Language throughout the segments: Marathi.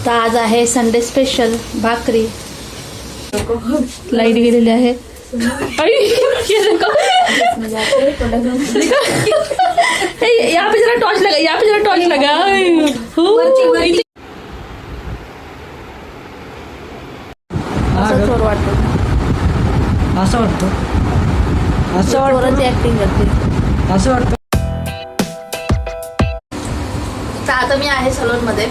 तर आज आहे संडे स्पेशल भाकरी. लाईट गेलेली आहे. यहाँ पे जरा टॉर्च लगा, यहाँ पे जरा टॉर्च लगा. असं चोर वाटतं, असं वाटतं, असं वाटतं, ऍक्टिंग करते असं वाटतं. तर आता मी आहे सलून मध्ये.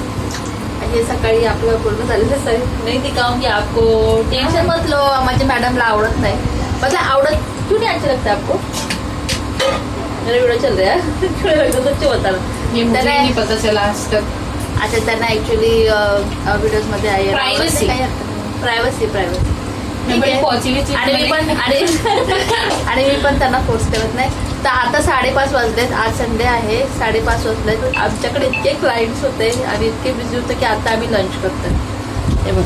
हे सकाळी आपलं पूर्ण झालेलं आहे. नाही दिखाऊंगी आपको, टेंशन मत लो. माझ्या मॅडमला आवडत नाही. मतलब आवडत क्यों नहीं अच्छा लगता आपको? मेरा वीडियो चल रहा है. सच्ची बता रहा. ये मुझे नहीं पता चला आज तक. अच्छा, त्यांना ऍक्च्युली व्हिडिओज मध्ये आहे प्रायव्हसी ठीक आहे. आणि मी पण त्यांना फोर्स करत नाही. तर आता 5:30 वाजलेत. आज संडे आहे. 5:30 वाजलेत. आमच्याकडे इतके क्लायंट्स होते आणि इतके बिझी होते की आता आम्ही लंच करतोय. हे बघ,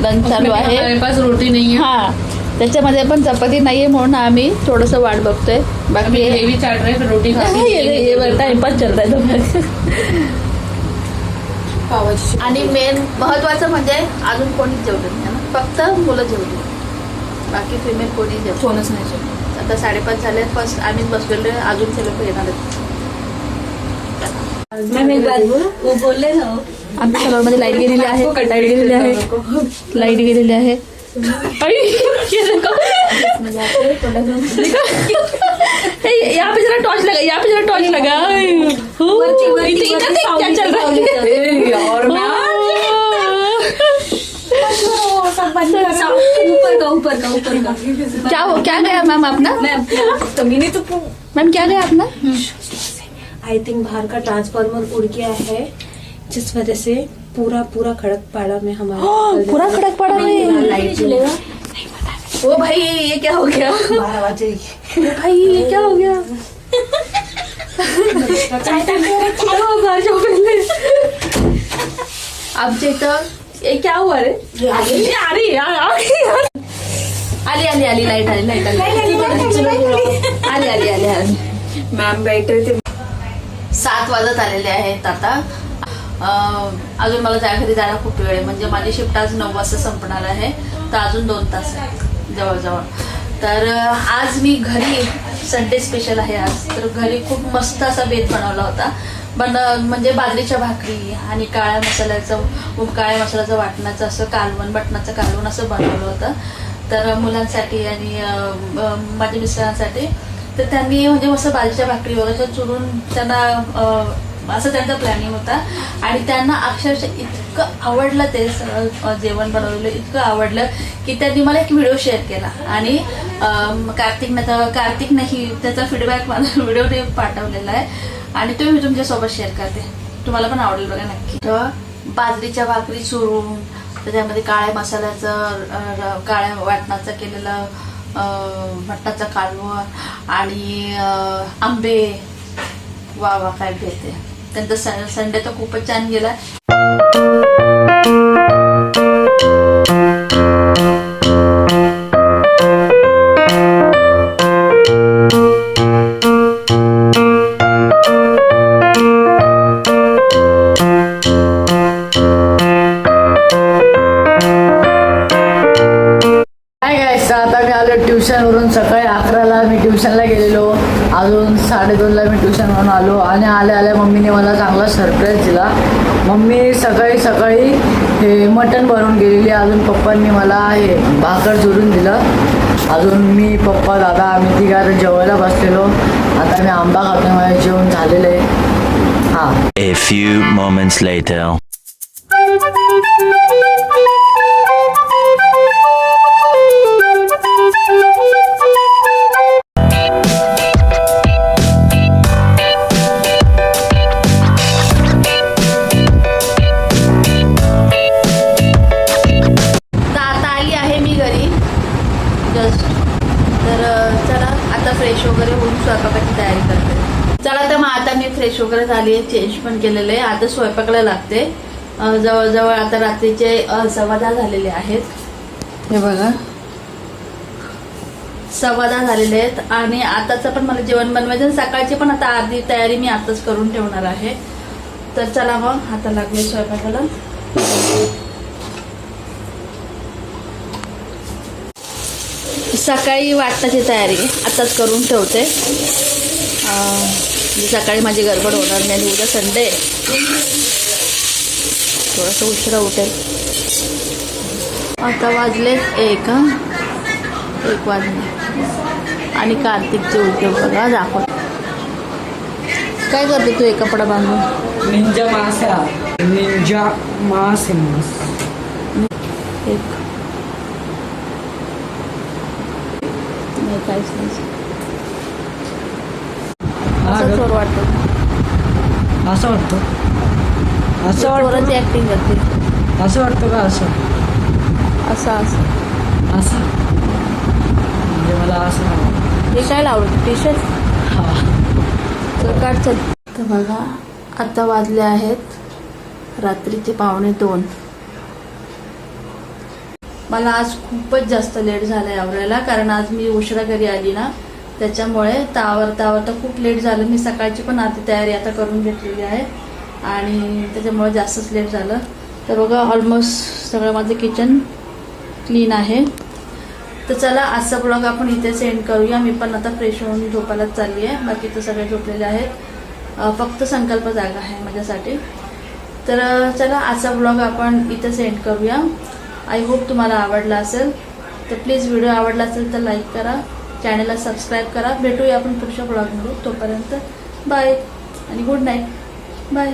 लंच चालू आहे. मेरे पास रोटी नहीं है. हा, त्याच्यामध्ये पण चपाती नाहीये म्हणून आम्ही थोडस वाट बघतोय. बाकी ग्रेवी चाट रहे फिर रोटी टाइमपास चल रहा है. आणि मेन महत्वाचं म्हणजे अजून कोणीच जेवलं नाही ना, फक्त मुलं जेवली. बाकी फिमेल कोणी जेवलं फोनच नाही जेवलं. आता 5:30 झाले. फर्स्ट आम्हीच बसलेलो आहे. अजून ते लोक येणार आहेत. वो बोलले ना, आमच्या सलूनमध्ये लाईट गेलेली आहे. लाईट गेलेली आहे. यहाँ पे जरा टॉर्च लगा, यहाँ पे जरा टॉर्च लगा. क्या चल रहा है? ऊपर का क्या गया मैम अपना? मैम क्या गया अपना? आई थिंक बाहर का ट्रांसफार्मर उड़ गया है, जिस वजह से पूरा खड़कपाड़ा में हमारा पूरा खड़कपाड़ा में लाइट चलेगा. ओ भाई, ये क्या हो गया? 12 बजे भाई ये क्या हो गया? आमच्या इथं क्या हुआ रे? आली लाईट आली. मॅम बैठे थे. 7 वाजत आलेले आहेत आता. अजून मला घरी जायला खूप वेळ आहे. म्हणजे माझी शिफ्ट आज 9 वाजता संपणार आहे. तर अजून 2 तास आहेत जवळजवळ. तर आज मी घरी, संडे स्पेशल आहे आज, तर घरी खूप मस्त असा बेत बनवला होता. म्हणजे बाजरीच्या भाकरी आणि काळ्या मसाल्याचं वाटणाचं असं कालवण, बटणाचं कालवण असं बनवलं होतं. तर मुलांसाठी आणि माझ्या मिस्टरांसाठी. तर त्यांनी म्हणजे मस्त बाजरीच्या भाकरी वगैरे चुरून त्यांना असं त्यांचा प्लॅनिंग होता. आणि त्यांना अक्षरशः इतकं आवडलं ते जेवण बनवलेलं, इतकं आवडलं की त्यांनी मला एक व्हिडिओ शेअर केला. आणि कार्तिक नाही, त्याचा फीडबॅक मला व्हिडिओने पाठवलेला आहे आणि तो मी तुमच्यासोबत शेअर करते. तुम्हाला पण आवडेल बघा नक्की. तर बाजरीच्या भाकरी चुरून त्याच्यामध्ये काळ्या वाटणाचं केलेलं मटणाचं कालवण आणि आंबे. वा काय भेटते. त्यांचा संडे तर खूपच छान गेला. आता मी आलो ट्युशनवरून. सकाळी 11ला मी ट्युशनला गेलेलो. अजून 2:30ला मी ट्युशनवरून आलो. आणि आल्या मम्मीने मला चांगला सरप्राईज दिला. मम्मी सकाळी हे मटण बनवून गेलेली. अजून पप्पांनी मला हे भाकर चुरून दिलं. अजून मी, पप्पा, दादा आम्ही तिघं जेवायला बसलेलो. आता मी आंबा खातो. माझं जेवण झालेलं आहे. हां. A few moments later. Fresh वगैरे होऊन स्वयंपाकाची तयारी करते. चला तर मग आता मी फ्रेश वगैरे झाली आहे, चेंज पण केलेलं आहे. आता स्वयंपाकाला लागते. जवळजवळ आता रात्रीचे 10:15 झालेले आहेत. हे बघा 10:15 झालेले आहेत. आणि आताचं पण मला जेवण बनवायचं. सकाळची पण आता अर्धी तयारी मी आताच करून ठेवणार आहे. तर चला मग आता लागले स्वयंपाकाला. सकाळी वाटण्याची तयारी आताच करून ठेवते. म्हणजे सकाळी माझी गडबड होणार नाही आणि उद्या संडे थोडंसं उशिरा उठेल. आता वाजले 1 वाजले आणि कार्तिकचे उद्योग बघा दाखव. काय करते तू एक कपडा बांधून? निंजा मास आहे मास. एक नाही काहीच नाही. असं चोर वाटतं. असं वाटतं चोराची ऍक्टिंग करते. असं वाटतं का? असं असं असं असं म्हणजे मला असं हे काय लावलं टी शर्ट? तर काढ चल. तर बघा आता वाजले आहेत रात्रीचे 1:45. मला आज खूपच जास्त लेट झालं आहे आवरायला, कारण आज मी उशिरा घरी आली ना, त्याच्यामुळे आवरता खूप लेट झालं. मी सकाळची पण आधी तयारी आता करून घेतलेली आहे आणि त्याच्यामुळे जास्तच लेट झालं. तर बघा ऑलमोस्ट सगळं माझं किचन क्लीन आहे. तर चला आजचा ब्लॉग आपण इथेच एंड करूया. मी पण आता फ्रेश होऊन झोपायलाच चालली आहे. बाकी तर सगळे झोपलेले आहेत. फक्त संकल्प जागा आहे माझ्यासाठी. तर चला आजचा ब्लॉग आपण इथेच एंड करूया. आय होप तुम्हाला आवडला असेल. तर प्लीज व्हिडिओ आवडला असेल तर लाईक करा, चॅनलला सबस्क्राईब करा. भेटूया आपण पुढच्या ब्लॉगमध्ये. तोपर्यंत बाय आणि गुड नाईट. बाय.